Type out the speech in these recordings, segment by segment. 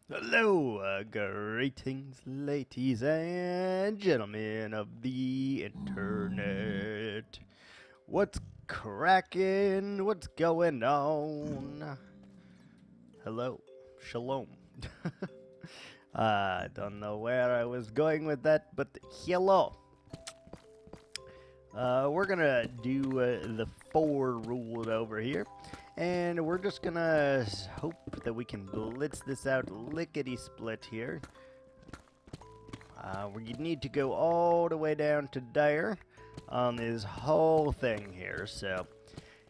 Hello, greetings, ladies and gentlemen of the internet. What's cracking? What's going on? Hello, shalom. I don't know where I was going with that, but hello. We're gonna do the 4 rules over here. And we're just gonna hope that we can blitz this out lickety-split here. We need to go all the way down to there on this whole thing here, so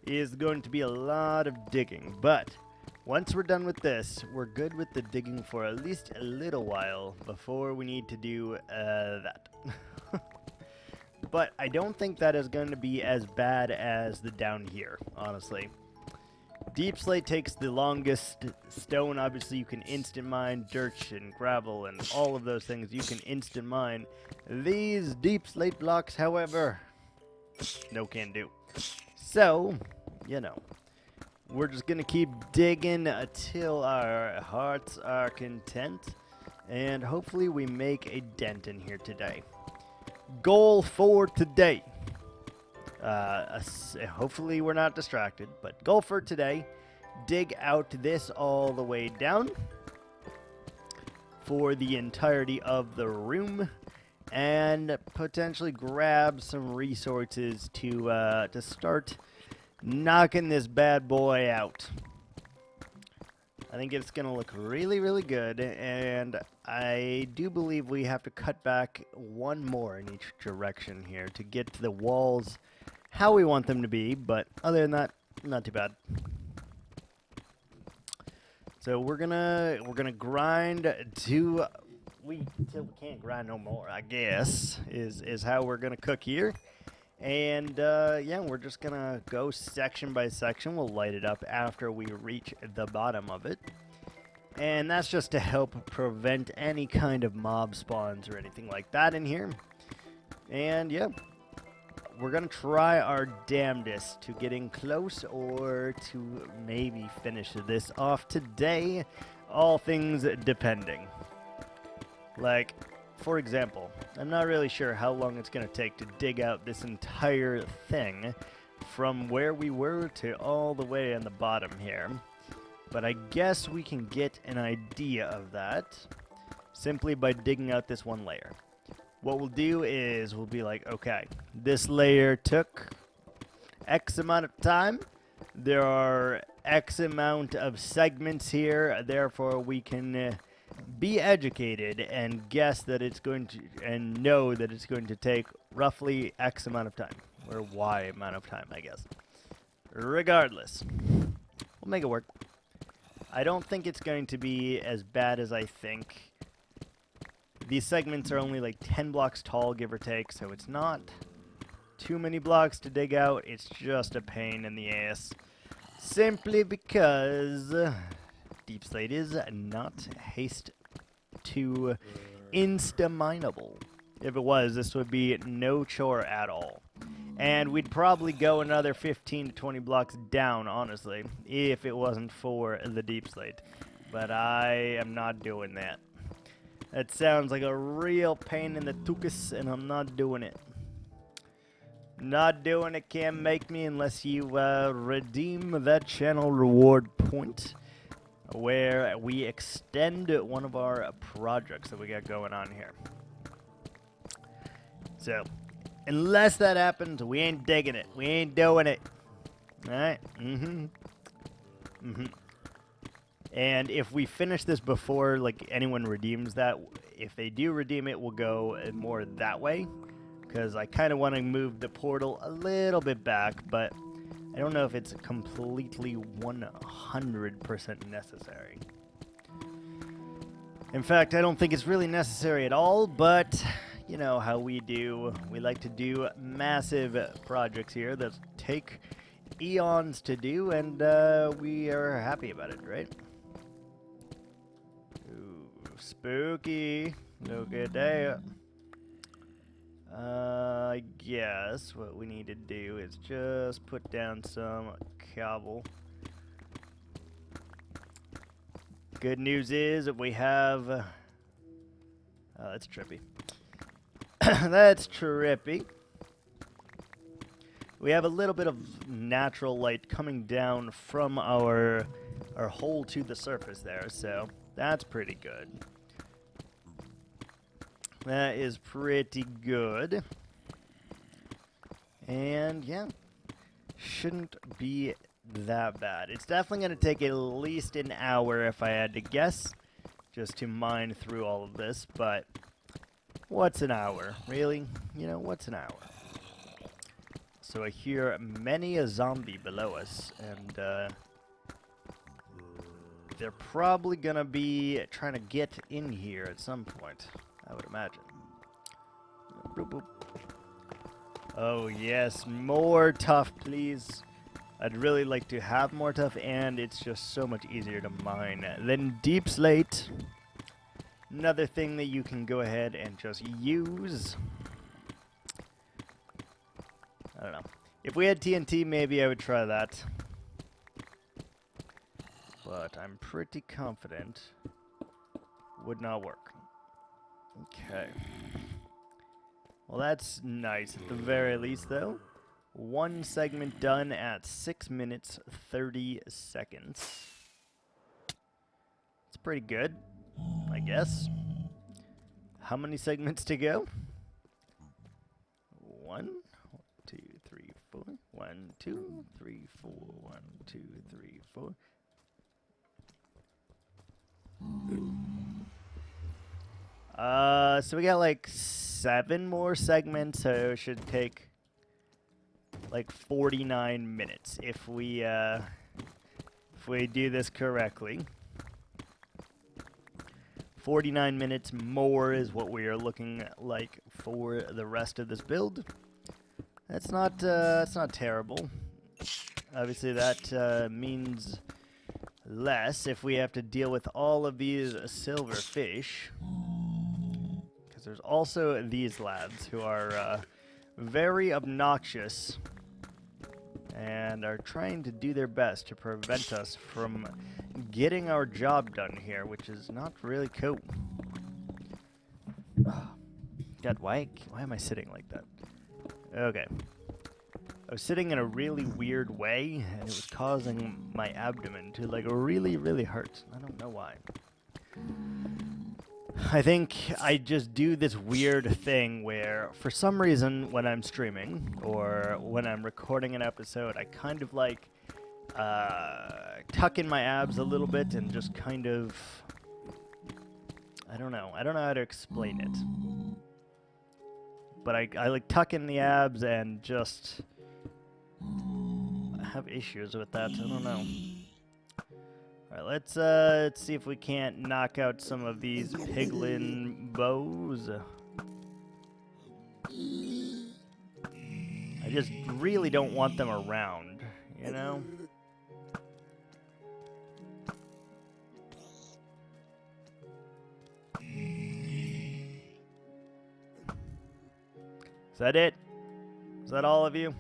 it's going to be a lot of digging. But once we're done with this, we're good with the digging for at least a little while before we need to do that. But I don't think that is going to be as bad as the down here, honestly. Deep slate takes the longest. Stone, obviously, you can instant mine. Dirt and gravel and all of those things you can instant mine. These deep slate blocks, however, no can do. So, you know, we're just going to keep digging until our hearts are content. And hopefully we make a dent in here today. Goal for today. Hopefully we're not distracted, but goal for today, dig out this all the way down for the entirety of the room and potentially grab some resources to start knocking this bad boy out. I think it's going to look really, really good, and I do believe we have to cut back one more in each direction here to get to the walls how we want them to be, but other than that, not too bad. So we're gonna grind till we can't grind no more, I guess, is how we're gonna cook here. And yeah, we're just gonna go section by section. We'll light it up after we reach the bottom of it. And that's just to help prevent any kind of mob spawns or anything like that in here. And yeah, we're going to try our damnedest to getting close or to maybe finish this off today, all things depending. Like, for example, I'm not really sure how long it's going to take to dig out this entire thing from where we were to all the way on the bottom here. But I guess we can get an idea of that simply by digging out this one layer. What we'll do is we'll be like, okay, this layer took X amount of time. There are X amount of segments here. Therefore, we can be educated and guess that it's going to, and know that it's going to take roughly X amount of time, or Y amount of time, I guess. Regardless, we'll make it work. I don't think it's going to be as bad as I think. These segments are only like 10 blocks tall, give or take, so it's not too many blocks to dig out. It's just a pain in the ass. Simply because deep slate is not haste to insta-mineable. If it was, this would be no chore at all. And we'd probably go another 15 to 20 blocks down, honestly, if it wasn't for the deep slate. But I am not doing that. That sounds like a real pain in the tuchus, and I'm not doing it. Not doing it can't make me unless you redeem that channel reward point, where we extend one of our projects that we got going on here. So, unless that happens, we ain't digging it. We ain't doing it. Alright? And if we finish this before, like, anyone redeems that, if they do redeem it, we'll go more that way. Because I kind of want to move the portal a little bit back, but I don't know if it's completely 100% necessary. In fact, I don't think it's really necessary at all, but you know how we do. We like to do massive projects here that take eons to do, and we are happy about it, right? Ooh, spooky. Look at that. I guess what we need to do is just put down some cobble. Good news is we have... oh, that's trippy. That's trippy. We have a little bit of natural light coming down from our hole to the surface there, so that's pretty good. That is pretty good. And yeah, shouldn't be that bad. It's definitely going to take at least an hour if I had to guess, just to mine through all of this, but what's an hour? Really? You know, what's an hour? So I hear many a zombie below us, and they're probably going to be trying to get in here at some point, I would imagine. Boop, boop. Oh yes, more tough, please. I'd really like to have more tough, and it's just so much easier to mine than deep slate. Another thing that you can go ahead and just use. I don't know. If we had TNT, maybe I would try that. But I'm pretty confident would not work. Okay. Well, that's nice at the very least, though. One segment done at 6 minutes, 30 seconds. It's pretty good, I guess. How many segments to go? 1, 2, 3, 4. 1, 2, 3, 4. 1, 2, 3, 4. So we got like 7 more segments, so it should take like 49 minutes if we do this correctly. 49 minutes more is what we are looking like for the rest of this build. That's not terrible. Obviously that means less if we have to deal with all of these silver fish. Because there's also these lads who are very obnoxious and are trying to do their best to prevent us from getting our job done here, which is not really cool. God, why am I sitting like that? Okay. I was sitting in a really weird way, and it was causing my abdomen to, like, really, really hurt. I don't know why. I think I just do this weird thing where, for some reason, when I'm streaming, or when I'm recording an episode, I kind of, like, tuck in my abs a little bit and just kind of... I don't know how to explain it. But I like, tuck in the abs and just... I have issues with that. I don't know. Alright, let's see if we can't knock out some of these piglin bows. I just really don't want them around, you know? Is that it? Is that all of you?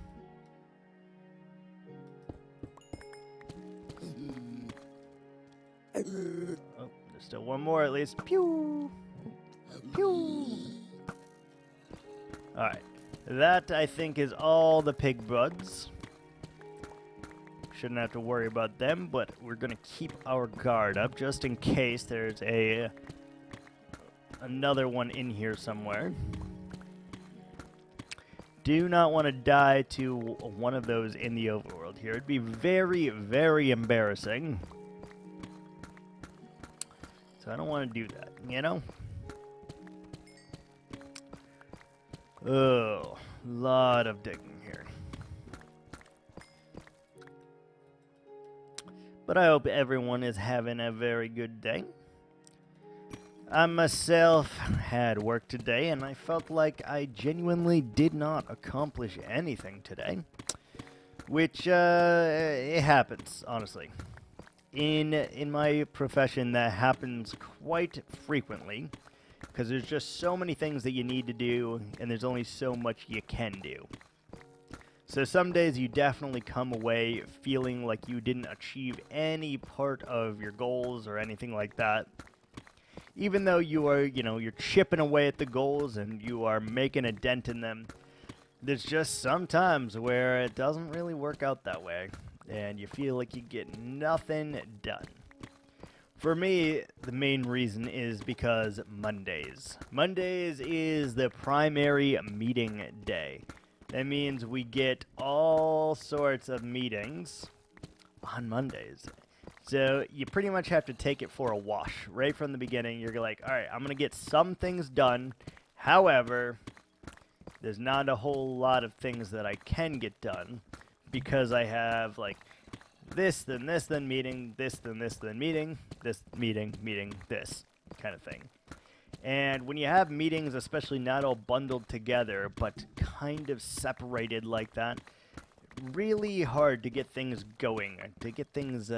Oh, there's still one more at least. Pew! Pew! Alright. That, I think, is all the pig buds. Shouldn't have to worry about them, but we're going to keep our guard up just in case there's another one in here somewhere. Do not want to die to one of those in the overworld here. It'd be very, very embarrassing. So I don't want to do that, you know? Oh, lot of digging here. But I hope everyone is having a very good day. I myself had work today, and I felt like I genuinely did not accomplish anything today. Which, it happens, honestly. In my profession, that happens quite frequently, because there's just so many things that you need to do, and there's only so much you can do. So some days you definitely come away feeling like you didn't achieve any part of your goals or anything like that. Even though you are, you're chipping away at the goals and you are making a dent in them, there's just some times where it doesn't really work out that way, and you feel like you get nothing done. For me, the main reason is because Mondays. Mondays is the primary meeting day. That means we get all sorts of meetings on Mondays. So you pretty much have to take it for a wash. Right from the beginning, you're like, all right, I'm going to get some things done. However, there's not a whole lot of things that I can get done because I have like this, then this, then meeting, this, then this, then meeting, this, meeting, this kind of thing. And when you have meetings, especially not all bundled together, but kind of separated like that, really hard to get things going, to get things,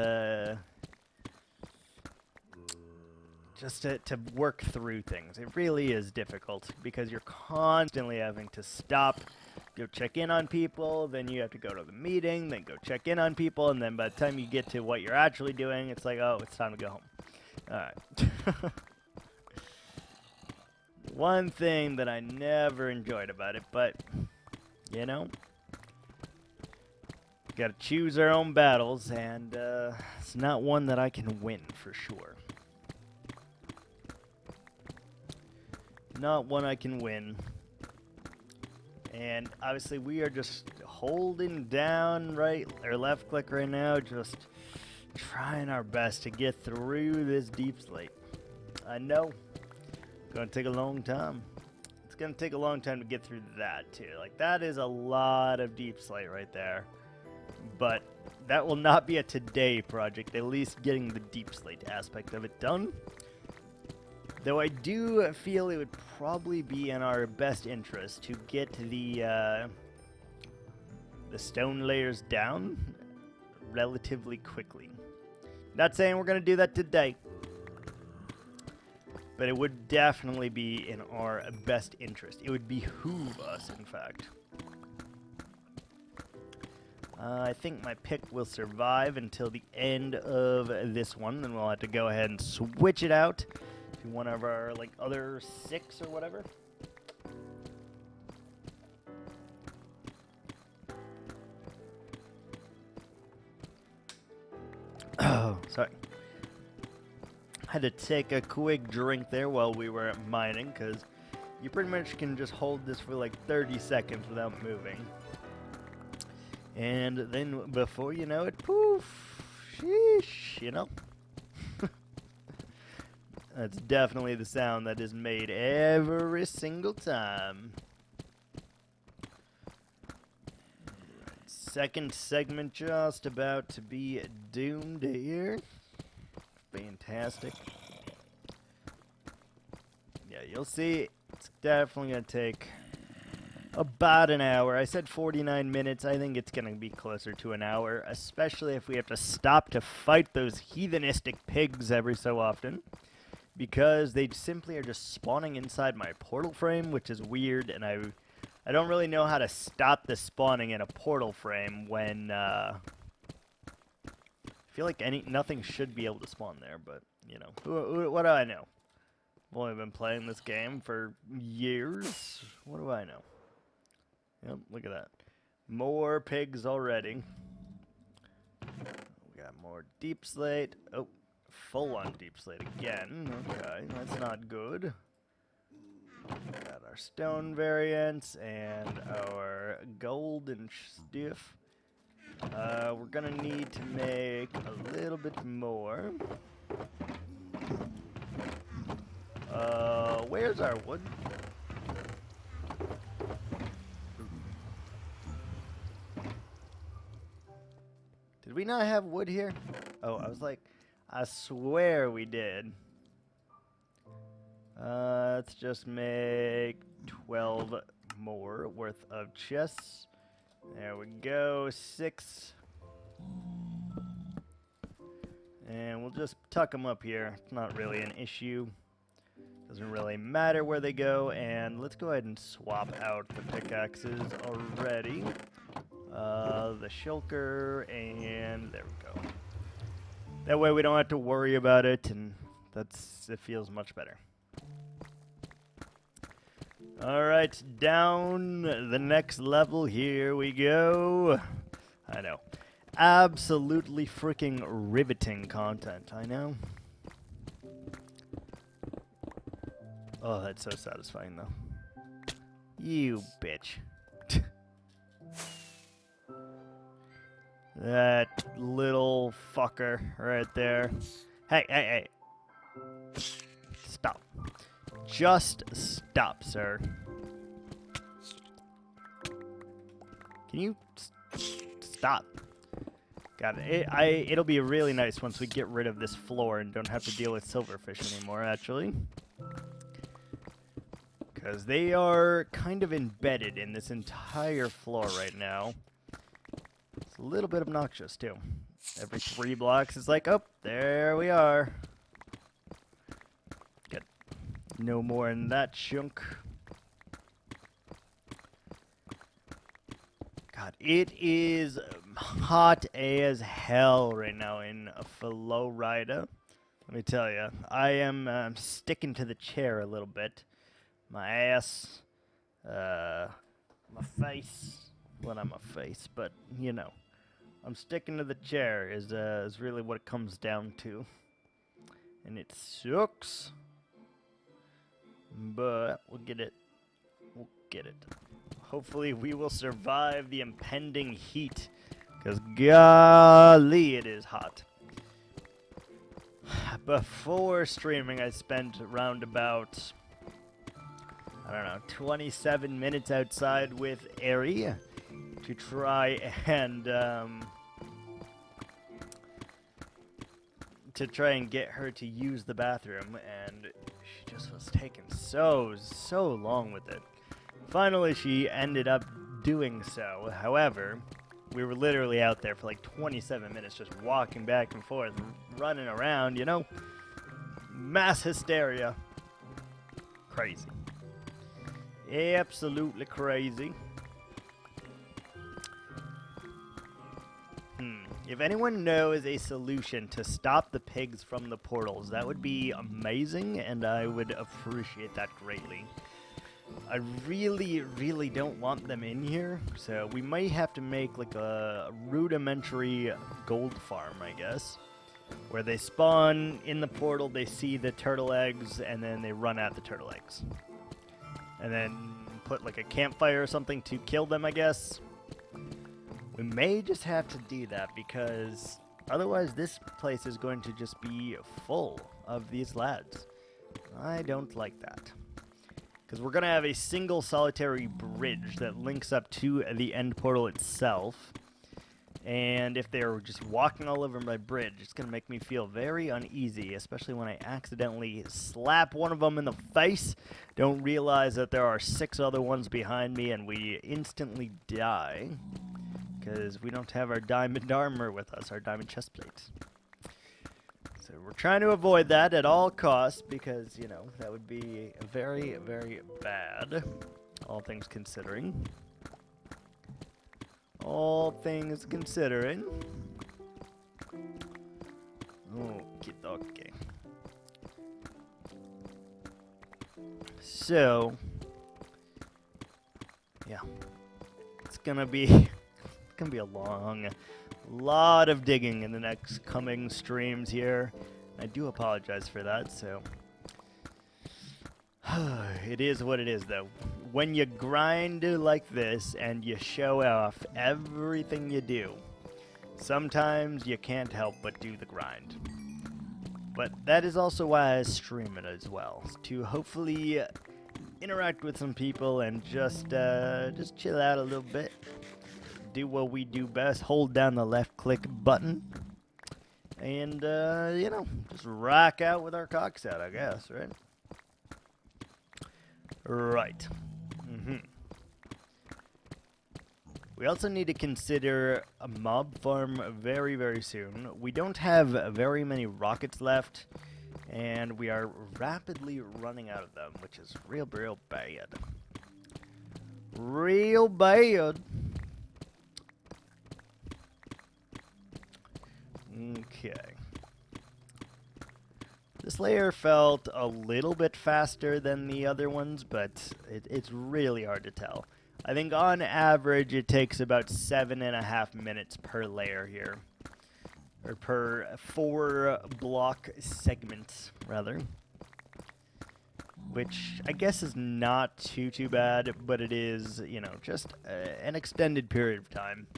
just to work through things. It really is difficult because you're constantly having to stop, go check in on people, then you have to go to the meeting, then go check in on people, and then by the time you get to what you're actually doing, it's like, oh, it's time to go home. All right. One thing that I never enjoyed about it, but, gotta choose our own battles, and it's not one that I can win for sure. Not one I can win. And obviously we are just holding down right or left click right now, just trying our best to get through this deep slate. I know. Gonna take a long time. It's gonna take a long time to get through that too. Like that is a lot of deep slate right there. But that will not be a today project, at least getting the deep slate aspect of it done. Though I do feel it would probably be in our best interest to get the stone layers down relatively quickly. Not saying we're gonna do that today, but it would definitely be in our best interest. It would behoove us, in fact. I think my pick will survive until the end of this one, then we'll have to go ahead and switch it out to one of our like other 6 or whatever. Oh, sorry. Had to take a quick drink there while we were mining, because you pretty much can just hold this for like 30 seconds without moving. And then before you know it, poof, sheesh, That's definitely the sound that is made every single time. Second segment just about to be doomed here. Fantastic. Yeah, you'll see it's definitely going to take about an hour. I said 49 minutes. I think it's going to be closer to an hour, especially if we have to stop to fight those heathenistic pigs every so often, because they simply are just spawning inside my portal frame, which is weird, and I don't really know how to stop the spawning in a portal frame when I feel like nothing should be able to spawn there, but what do I know? I've only been playing this game for years. What do I know? Yep, look at that. More pigs already. We got more deep slate. Oh, full on deep slate again. Okay, that's not good. We got our stone variants and our gold and stuff. We're gonna need to make a little bit more. Where's our wood? Did we not have wood here? Oh, I was like, I swear we did. Let's just make 12 more worth of chests. There we go, 6. And we'll just tuck them up here. It's not really an issue. Doesn't really matter where they go. And let's go ahead and swap out the pickaxes already. the shulker, and there we go. That way we don't have to worry about it, and it feels much better. Alright, down the next level, here we go. I know. Absolutely freaking riveting content, I know. Oh, that's so satisfying, though. You bitch. That little fucker right there. Hey, hey, hey. Stop. Just stop, sir. Can you stop? Got it. It'll be really nice once we get rid of this floor and don't have to deal with silverfish anymore, actually. Because they are kind of embedded in this entire floor right now. It's a little bit obnoxious, too. Every 3 blocks, it's like, oh, there we are. Good. No more in that chunk. God, it is hot as hell right now in Florida. Let me tell you, I am sticking to the chair a little bit. My ass, my face. Well, not my face, but, you know. I'm sticking to the chair is really what it comes down to. And it sucks. But we'll get it. We'll get it. Hopefully we will survive the impending heat. Because golly, it is hot. Before streaming, I spent around about, I don't know, 27 minutes outside with Ari to try and get her to use the bathroom, and she just was taking so long with it. Finally, she ended up doing so. However, we were literally out there for like 27 minutes just walking back and forth, running around, you know? Mass hysteria. Crazy. Absolutely crazy. If anyone knows a solution to stop the pigs from the portals, that would be amazing, and I would appreciate that greatly. I really don't want them in here, so we might have to make like a rudimentary gold farm, I guess, where they spawn in the portal, they see the turtle eggs, and then they run at the turtle eggs. And then put like a campfire or something to kill them, I guess. We may just have to do that, because otherwise this place is going to just be full of these lads. I don't like that. Because we're going to have a single solitary bridge that links up to the end portal itself. And if they're just walking all over my bridge, it's going to make me feel very uneasy, especially when I accidentally slap one of them in the face, don't realize that there are 6 other ones behind me, and we instantly die. Because we don't have our diamond armor with us, our diamond chest plates. So we're trying to avoid that at all costs, because, you know, that would be very, very bad, all things considering. All things considering. Okay. So, yeah. It's gonna be a lot of digging in the next coming streams here. I do apologize for that, so it is what it is, though. When you grind like this and you show off everything you do, sometimes you can't help but do the grind. But that is also why I stream it as well, to hopefully interact with some people and just chill out a little bit. Do what we do best, hold down the left click button, and, you know, just rock out with our cocks out, I guess, right? Right. We also need to consider a mob farm very, very soon. We don't have very many rockets left, and we are rapidly running out of them, which is real bad. Real bad. Okay. This layer felt a little bit faster than the other ones, but it's really hard to tell. I think on average it takes about 7.5 minutes per layer here. Or per 4 block segments, rather. Which I guess is not too bad, but it is, you know, just an extended period of time.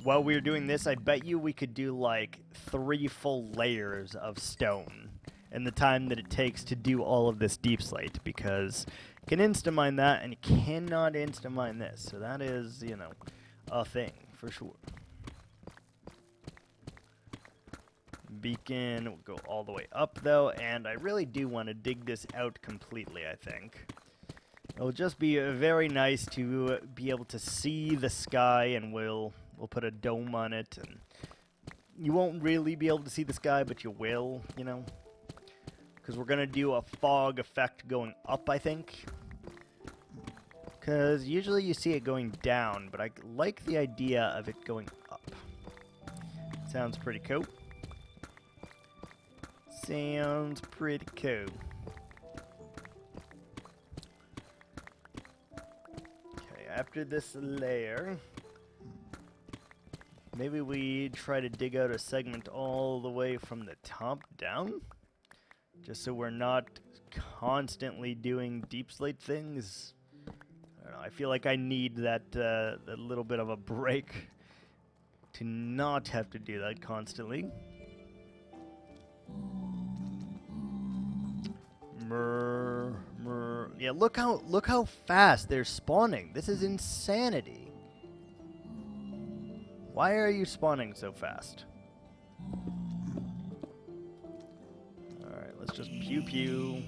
While we were doing this, I bet you we could do like 3 full layers of stone in the time that it takes to do all of this deep slate, because you can insta-mine that and you cannot insta-mine this. So that is, you know, a thing for sure. Beacon will go all the way up though, and I really do want to dig this out completely, I think. It'll just be very nice to be able to see the sky, and we'll put a dome on it, and you won't really be able to see the sky, but you will, you know, because we're going to do a fog effect going up, I think. Because usually you see it going down, but I like the idea of it going up. Sounds pretty cool. Sounds pretty cool. Okay, after this layer, maybe we try to dig out a segment all the way from the top down, just so we're not constantly doing deep slate things. I don't know, I feel like I need that, that little bit of a break to not have to do that constantly. Yeah, look how fast they're spawning. This is insanity. Why are you spawning so fast? Alright, let's just pew pew.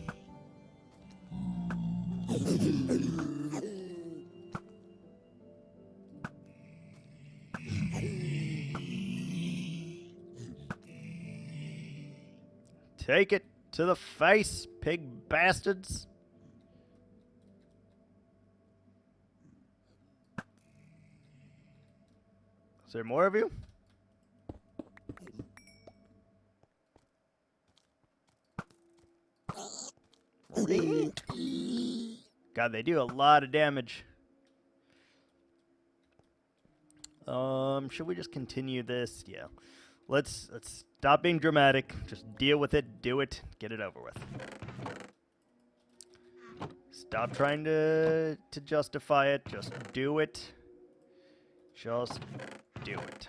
Take it to the face, pig bastards. Is there more of you? God, they do a lot of damage. Should we just continue this? Yeah. Let's stop being dramatic. Just deal with it, do it, get it over with. Stop trying to justify it. Just do it. Just do it.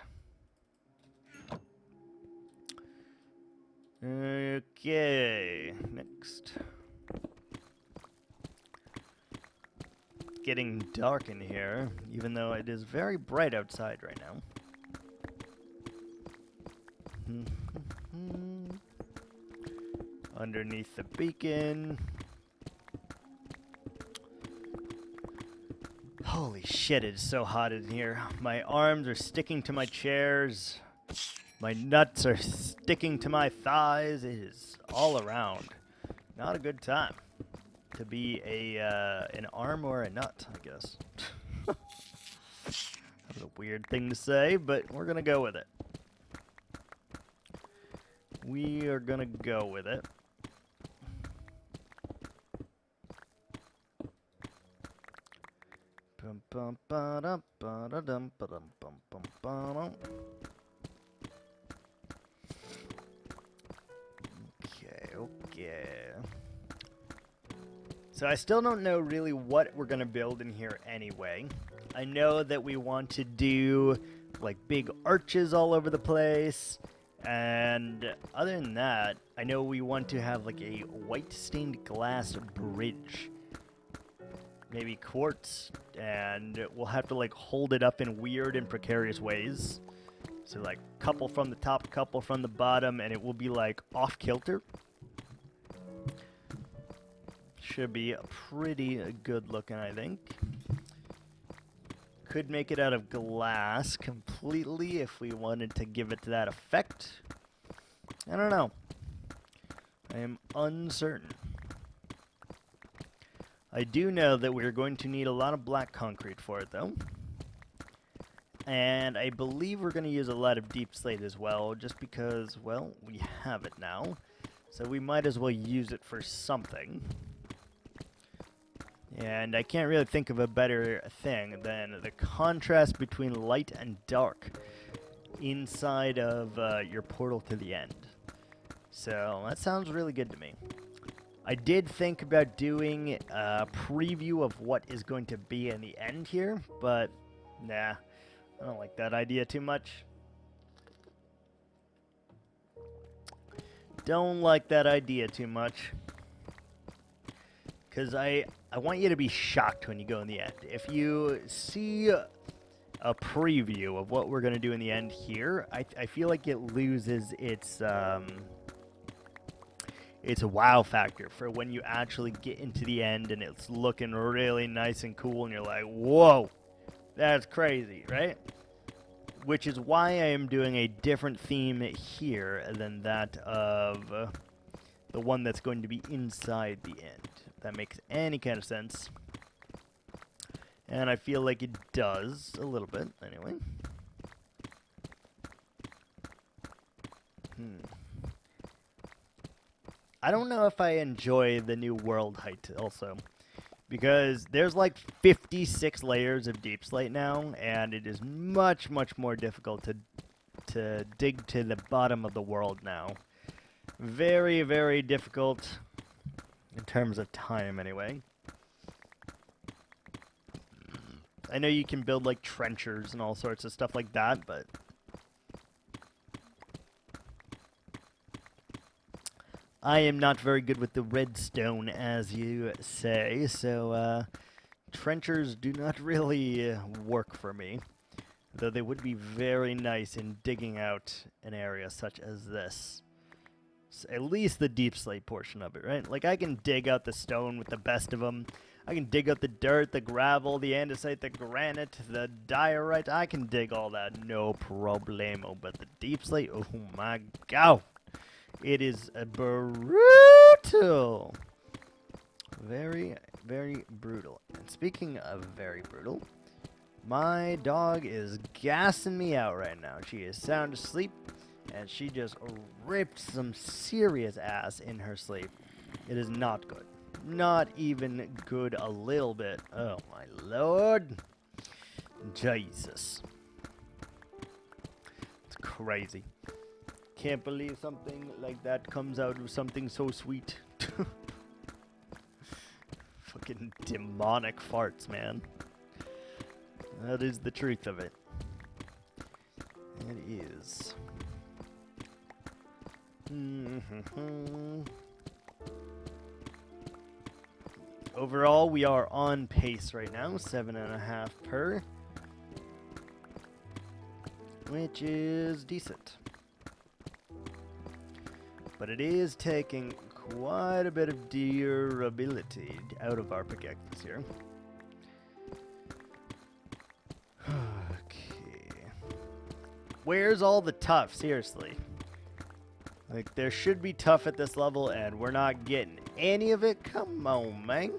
Okay, next. It's getting dark in here, even though it is very bright outside right now. Underneath the beacon. Holy shit, it is so hot in here. My arms are sticking to my chairs. My nuts are sticking to my thighs. It is all around not a good time to be an arm or a nut, I guess. That's a weird thing to say, but we're gonna go with it. We are gonna go with it. Okay. So I still don't know really what we're gonna build in here anyway. I know that we want to do like big arches all over the place. And other than that, I know we want to have like a white stained glass bridge. Maybe quartz, and we'll have to like hold it up in weird and precarious ways. So like couple from the top, couple from the bottom, and it will be like off kilter. Should be pretty good looking, I think. Could make it out of glass completely if we wanted to give it that effect. I don't know. I am uncertain. I do know that we're going to need a lot of black concrete for it, though. And I believe we're going to use a lot of deep slate as well, just because, well, we have it now. So we might as well use it for something. And I can't really think of a better thing than the contrast between light and dark inside of your portal to the end. So that sounds really good to me. I did think about doing a preview of what is going to be in the end here, but nah, I don't like that idea too much. Don't like that idea too much. Because I want you to be shocked when you go in the end. If you see a preview of what we're going to do in the end here, I feel like it loses its wow factor for when you actually get into the end and it's looking really nice and cool and you're like, whoa, that's crazy, right? Which is why I am doing a different theme here than that of the one that's going to be inside the end. If that makes any kind of sense. And I feel like it does a little bit, anyway. I don't know if I enjoy the new world height also, because there's like 56 layers of deep slate now, and it is much, much more difficult to dig to the bottom of the world now. Very, very difficult in terms of time, anyway. I know you can build like trenchers and all sorts of stuff like that, but I am not very good with the redstone, as you say, so trenchers do not really work for me, though they would be very nice in digging out an area such as this. So at least the deep slate portion of it, right? Like, I can dig out the stone with the best of them. I can dig out the dirt, the gravel, the andesite, the granite, the diorite. I can dig all that, no problemo. But the deep slate, oh my god. It is brutal. Very, very brutal. And speaking of very brutal, my dog is gassing me out right now. She is sound asleep, and she just ripped some serious ass in her sleep. It is not good. Not even good a little bit. Oh, my lord. Jesus. It's crazy. Can't believe something like that comes out of something so sweet. Fucking demonic farts, man. That is the truth of it. It is. Overall, we are on pace right now, 7.5 per, which is decent. But it is taking quite a bit of durability out of our pickaxes here. Okay. Where's all the tough? Seriously. Like, there should be tough at this level, and we're not getting any of it. Come on, man.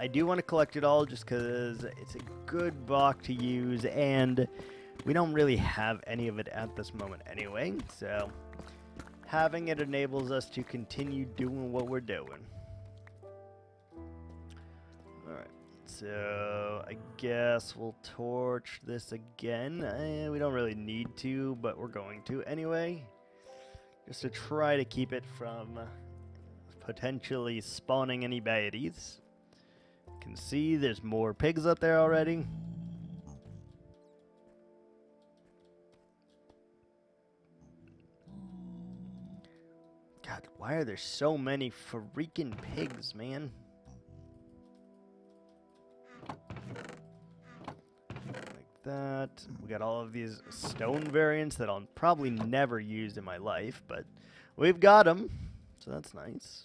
I do want to collect it all just because it's a good block to use, and we don't really have any of it at this moment anyway, so having it enables us to continue doing what we're doing. Alright, so I guess we'll torch this again. We don't really need to, but we're going to anyway, just to try to keep it from potentially spawning any baddies. Can see there's more pigs up there already. God, why are there so many freaking pigs, man? Like that. We got all of these stone variants that I'll probably never use in my life, but we've got them, so that's nice.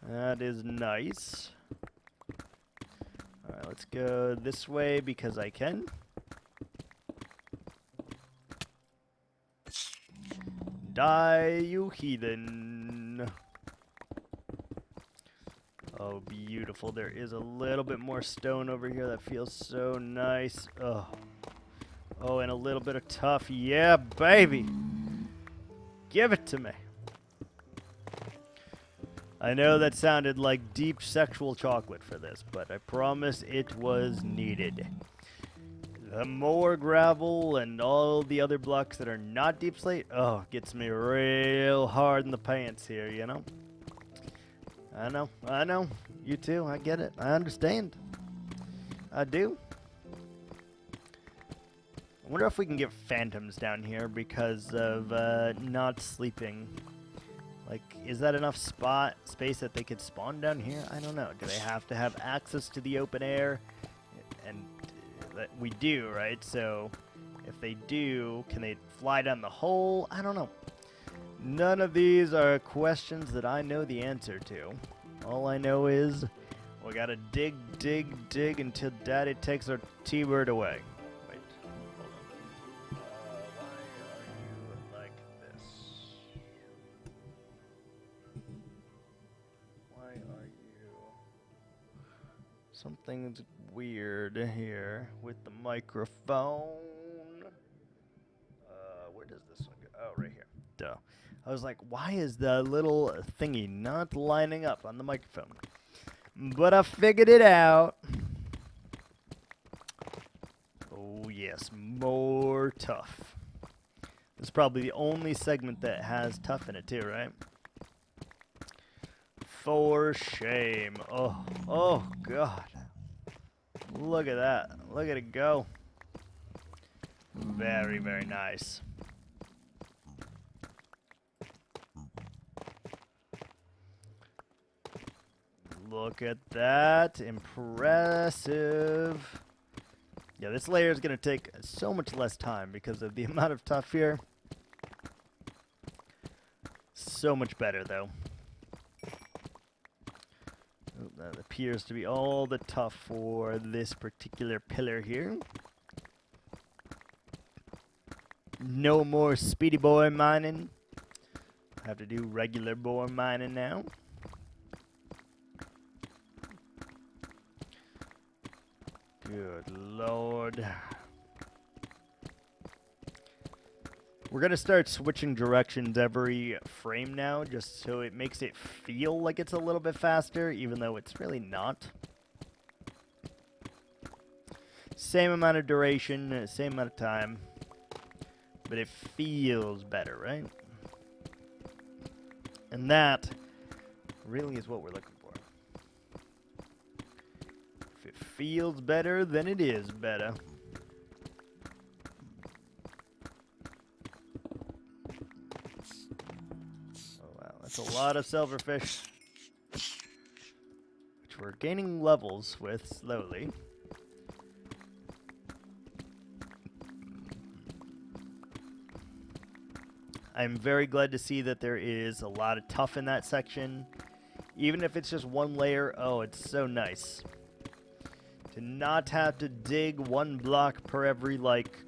That is nice. Alright, let's go this way because I can. Die, you heathen. Oh, beautiful. There is a little bit more stone over here. That feels so nice. Oh. Oh, and a little bit of tough. Yeah, baby. Give it to me. I know that sounded like deep sexual chocolate for this, but I promise it was needed. The more gravel and all the other blocks that are not deep slate, oh, gets me real hard in the pants here, you know? I know. You too, I get it. I understand. I do. I wonder if we can get phantoms down here because of not sleeping. Like, is that enough space that they could spawn down here? I don't know. Do they have to have access to the open air? And we do, right? So if they do, can they fly down the hole? I don't know. None of these are questions that I know the answer to. All I know is we gotta dig until Daddy takes our T-bird away. Wait, hold on. Why are you like this? Why are you? Something's weird here with the microphone. Where does this one go? Oh, right here. Duh. I was like, why is the little thingy not lining up on the microphone? But I figured it out. Oh, yes. More tough. This is probably the only segment that has tough in it, too, right? For shame. Oh, God. Look at that. Look at it go. Very, very nice. Look at that. Impressive. Yeah, this layer is going to take so much less time because of the amount of tuff here. So much better, though. That appears to be all the tuff for this particular pillar here. No more speedy boy mining. I have to do regular boy mining now. Good Lord. We're going to start switching directions every frame now, just so it makes it feel like it's a little bit faster, even though it's really not. Same amount of duration, same amount of time, but it feels better, right? And that really is what we're looking for. If it feels better, then it is better. That's a lot of silverfish, which we're gaining levels with slowly. I'm very glad to see that there is a lot of tuff in that section. Even if it's just one layer, oh, it's so nice. To not have to dig one block per every, like,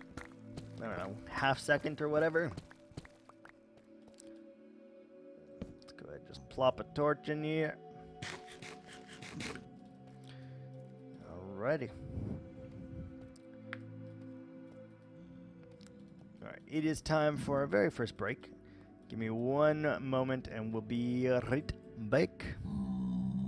I don't know, half second or whatever. Go ahead, just plop a torch in here. Alrighty. Alright, it is time for our very first break. Give me one moment and we'll be right back.